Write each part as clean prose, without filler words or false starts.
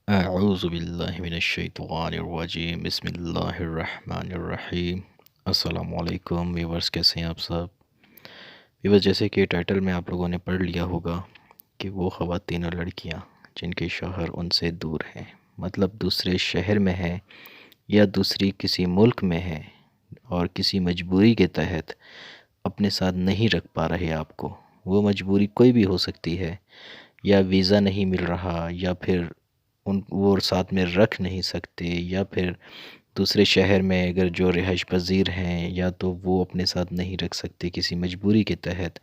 اعوذ باللہ من الشیطان الرجیم، بسم اللہ الرحمن الرحیم۔ السلام علیکم ویورز، کیسے ہیں آپ سب؟ ویورز، جیسے کہ ٹائٹل میں آپ لوگوں نے پڑھ لیا ہوگا کہ وہ خواتین اور لڑکیاں جن کے شوہر ان سے دور ہیں، مطلب دوسرے شہر میں ہیں یا دوسری کسی ملک میں ہیں اور کسی مجبوری کے تحت اپنے ساتھ نہیں رکھ پا رہے آپ کو۔ وہ مجبوری کوئی بھی ہو سکتی ہے، یا ویزا نہیں مل رہا، یا پھر وہ ساتھ میں رکھ نہیں سکتے، یا پھر دوسرے شہر میں اگر جو رہائش پذیر ہیں یا تو وہ اپنے ساتھ نہیں رکھ سکتے کسی مجبوری کے تحت،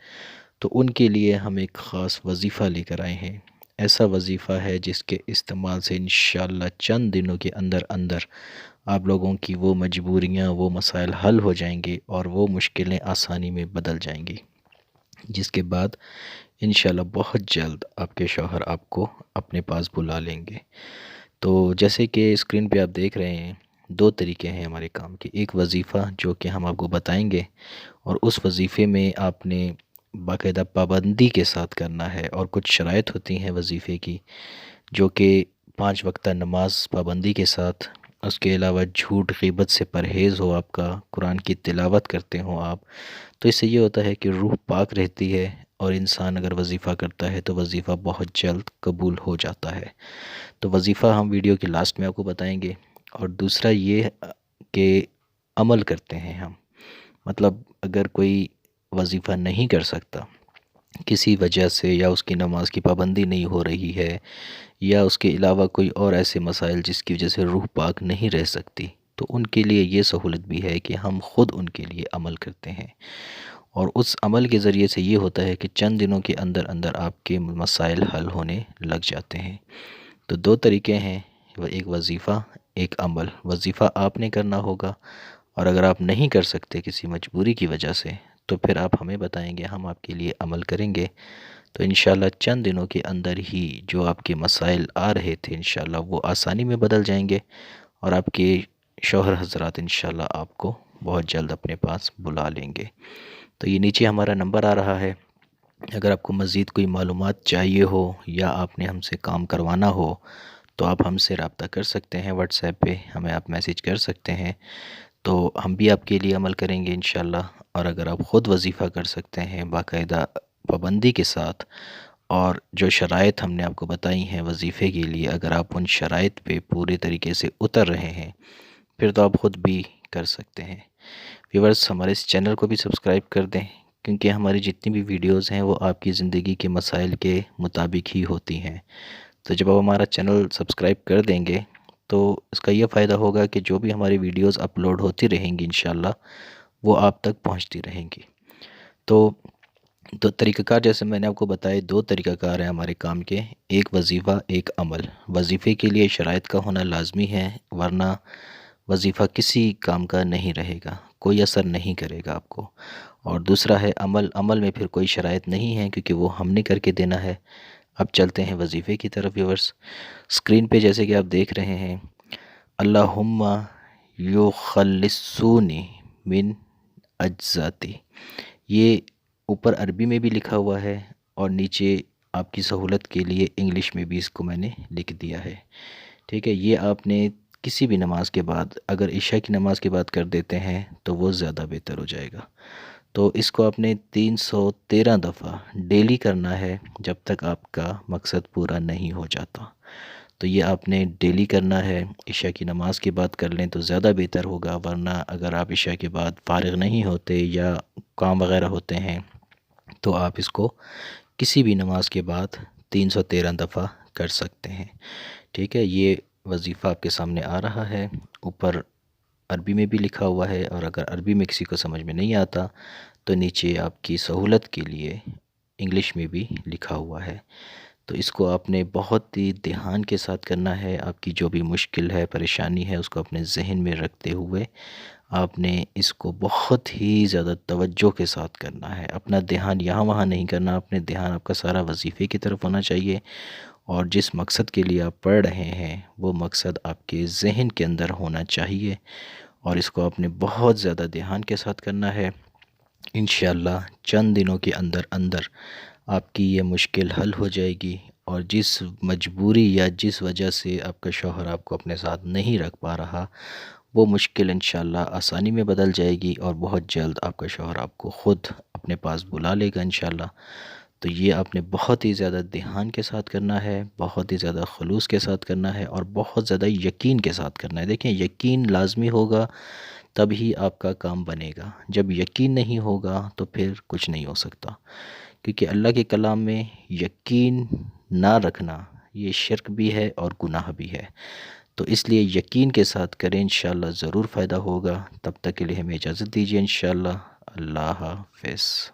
تو ان کے لیے ہم ایک خاص وظیفہ لے کر آئے ہیں۔ ایسا وظیفہ ہے جس کے استعمال سے انشاءاللہ چند دنوں کے اندر اندر آپ لوگوں کی وہ مجبوریاں، وہ مسائل حل ہو جائیں گے اور وہ مشکلیں آسانی میں بدل جائیں گی، جس کے بعد انشاءاللہ بہت جلد آپ کے شوہر آپ کو اپنے پاس بلا لیں گے۔ تو جیسے کہ اسکرین پہ آپ دیکھ رہے ہیں، دو طریقے ہیں ہمارے کام کے۔ ایک وظیفہ جو کہ ہم آپ کو بتائیں گے، اور اس وظیفے میں آپ نے باقاعدہ پابندی کے ساتھ کرنا ہے، اور کچھ شرائط ہوتی ہیں وظیفے کی، جو کہ 5 وقتہ نماز پابندی کے ساتھ، اس کے علاوہ جھوٹ غیبت سے پرہیز ہو آپ کا، قرآن کی تلاوت کرتے ہوں آپ، تو اس سے یہ ہوتا ہے کہ روح پاک رہتی ہے، اور انسان اگر وظیفہ کرتا ہے تو وظیفہ بہت جلد قبول ہو جاتا ہے۔ تو وظیفہ ہم ویڈیو کے لاسٹ میں آپ کو بتائیں گے۔ اور دوسرا یہ کہ عمل کرتے ہیں ہم، مطلب اگر کوئی وظیفہ نہیں کر سکتا کسی وجہ سے، یا اس کی نماز کی پابندی نہیں ہو رہی ہے، یا اس کے علاوہ کوئی اور ایسے مسائل جس کی وجہ سے روح پاک نہیں رہ سکتی، تو ان کے لیے یہ سہولت بھی ہے کہ ہم خود ان کے لیے عمل کرتے ہیں، اور اس عمل کے ذریعے سے یہ ہوتا ہے کہ چند دنوں کے اندر اندر آپ کے مسائل حل ہونے لگ جاتے ہیں۔ تو دو طریقے ہیں، ایک وظیفہ، ایک عمل۔ وظیفہ آپ نے کرنا ہوگا، اور اگر آپ نہیں کر سکتے کسی مجبوری کی وجہ سے، تو پھر آپ ہمیں بتائیں گے، ہم آپ کے لیے عمل کریں گے، تو انشاءاللہ چند دنوں کے اندر ہی جو آپ کے مسائل آ رہے تھے انشاءاللہ وہ آسانی میں بدل جائیں گے، اور آپ کے شوہر حضرات انشاءاللہ آپ کو بہت جلد اپنے پاس بلا لیں گے۔ تو یہ نیچے ہمارا نمبر آ رہا ہے، اگر آپ کو مزید کوئی معلومات چاہیے ہو، یا آپ نے ہم سے کام کروانا ہو، تو آپ ہم سے رابطہ کر سکتے ہیں، واٹس ایپ پہ ہمیں آپ میسیج کر سکتے ہیں، تو ہم بھی آپ کے لیے عمل کریں گے انشاءاللہ۔ اور اگر آپ خود وظیفہ کر سکتے ہیں باقاعدہ پابندی کے ساتھ، اور جو شرائط ہم نے آپ کو بتائی ہیں وظیفے کے لیے، اگر آپ ان شرائط پہ پورے طریقے سے اتر رہے ہیں، پھر تو آپ خود بھی کر سکتے ہیں۔ ویورز، ہمارے اس چینل کو بھی سبسکرائب کر دیں، کیونکہ ہماری جتنی بھی ویڈیوز ہیں وہ آپ کی زندگی کے مسائل کے مطابق ہی ہوتی ہیں۔ تو جب آپ ہمارا چینل سبسکرائب کر دیں گے تو اس کا یہ فائدہ ہوگا کہ جو بھی ہماری ویڈیوز اپلوڈ ہوتی رہیں گی انشاءاللہ وہ آپ تک پہنچتی رہیں گی۔ تو دو طریقہ کار، جیسے میں نے آپ کو بتایا، دو طریقہ کار ہیں ہمارے کام کے، ایک وظیفہ، ایک عمل۔ وظیفے کے لیے شرائط کا ہونا لازمی ہے، ورنہ وظیفہ کسی کام کا نہیں رہے گا، کوئی اثر نہیں کرے گا آپ کو۔ اور دوسرا ہے عمل۔ عمل میں پھر کوئی شرائط نہیں ہے، کیونکہ وہ ہم نے کر کے دینا ہے۔ اب چلتے ہیں وظیفے کی طرف ویورز۔ اسکرین پہ جیسے کہ آپ دیکھ رہے ہیں، اللہم یخلصونی من اجزاتی، یہ اوپر عربی میں بھی لکھا ہوا ہے، اور نیچے آپ کی سہولت کے لیے انگلش میں بھی اس کو میں نے لکھ دیا ہے، ٹھیک ہے۔ یہ آپ نے کسی بھی نماز کے بعد، اگر عشاء کی نماز کے بعد کر دیتے ہیں تو وہ زیادہ بہتر ہو جائے گا۔ تو اس کو آپ نے 313 دفعہ ڈیلی کرنا ہے، جب تک آپ کا مقصد پورا نہیں ہو جاتا۔ تو یہ آپ نے ڈیلی کرنا ہے، عشاء کی نماز کے بعد کر لیں تو زیادہ بہتر ہوگا، ورنہ اگر آپ عشاء کے بعد فارغ نہیں ہوتے یا کام وغیرہ ہوتے ہیں تو آپ اس کو کسی بھی نماز کے بعد 313 دفعہ کر سکتے ہیں، ٹھیک ہے۔ یہ وظیفہ آپ کے سامنے آ رہا ہے، اوپر عربی میں بھی لکھا ہوا ہے، اور اگر عربی میں کسی کو سمجھ میں نہیں آتا تو نیچے آپ کی سہولت کے لیے انگلش میں بھی لکھا ہوا ہے۔ تو اس کو آپ نے بہت ہی دھیان کے ساتھ کرنا ہے، آپ کی جو بھی مشکل ہے، پریشانی ہے، اس کو اپنے ذہن میں رکھتے ہوئے آپ نے اس کو بہت ہی زیادہ توجہ کے ساتھ کرنا ہے۔ اپنا دھیان یہاں وہاں نہیں کرنا، اپنے دھیان آپ کا سارا وظیفے کی طرف ہونا چاہیے، اور جس مقصد کے لیے آپ پڑھ رہے ہیں وہ مقصد آپ کے ذہن کے اندر ہونا چاہیے، اور اس کو آپ نے بہت زیادہ دھیان کے ساتھ کرنا ہے۔ انشاءاللہ چند دنوں کے اندر اندر آپ کی یہ مشکل حل ہو جائے گی، اور جس مجبوری یا جس وجہ سے آپ کا شوہر آپ کو اپنے ساتھ نہیں رکھ پا رہا، وہ مشکل انشاءاللہ آسانی میں بدل جائے گی، اور بہت جلد آپ کا شوہر آپ کو خود اپنے پاس بلا لے گا انشاءاللہ۔ تو یہ آپ نے بہت ہی زیادہ دھیان کے ساتھ کرنا ہے، بہت ہی زیادہ خلوص کے ساتھ کرنا ہے، اور بہت زیادہ یقین کے ساتھ کرنا ہے۔ دیکھیں، یقین لازمی ہوگا تب ہی آپ کا کام بنے گا، جب یقین نہیں ہوگا تو پھر کچھ نہیں ہو سکتا، کیونکہ اللہ کے کلام میں یقین نہ رکھنا یہ شرک بھی ہے اور گناہ بھی ہے۔ تو اس لیے یقین کے ساتھ کریں، انشاءاللہ ضرور فائدہ ہوگا۔ تب تک کے لیے ہمیں اجازت دیجیے انشاءاللہ۔ اللہ حافظ۔